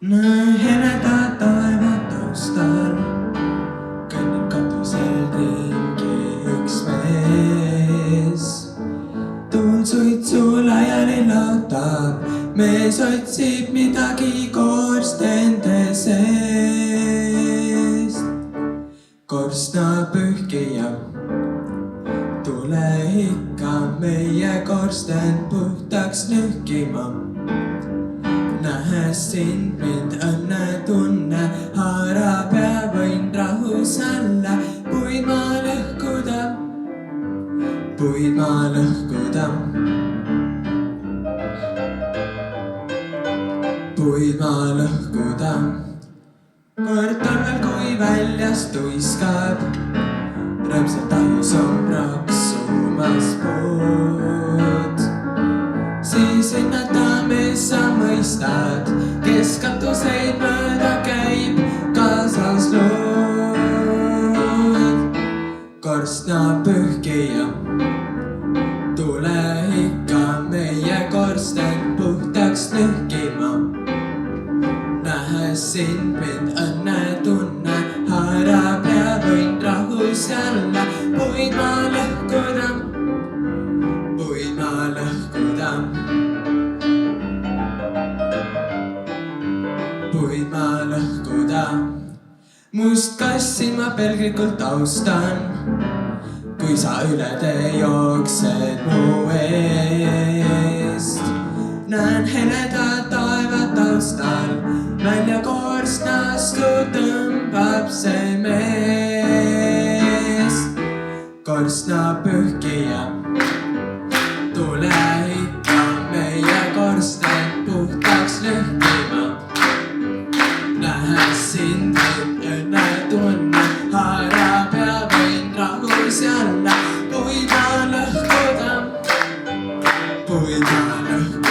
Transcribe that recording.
Näen heleda taeva taustal, kõnnib katusel ringi üks mees. Tuul suitsu laiali laotab, mees otsib midagi korstende seest. Korstnapühkija, tule ikka meie korsten puhtaks nühkima. Nähes sind mind õnnetunne, haarab ja võin rahus alla puid maa lõhkuda, puid maa lõhkuda, puid maa lõhkuda. Kord talvel, kui väljas tuiskab, rõõmsalt tajus on praksumas puud. Siis hinnatame sa mõistad, kes katuseid mööda käib, kaasas lood. Korstnapühkija, tule ikka meie korsten puhtaks nühkima. Nähes sind mind õnnetunne, haarab ja võin rahus jälle puid maa lõhkuda, puid maa lõhkuda, puid maa lõhkuda. Must kassin ma pelglikult austan, kui sa üle tee jooksed mu eest. Näen heleda taeva taustal, välja korstnast tõmbab see mees. Korstnapühkija, tule ikka meie korsten puhtaks nühkima. Nähes sind mind õnnetunne, haarab ja võin rahus jälle puid maa lõhkuda, puid maa lõhkuda.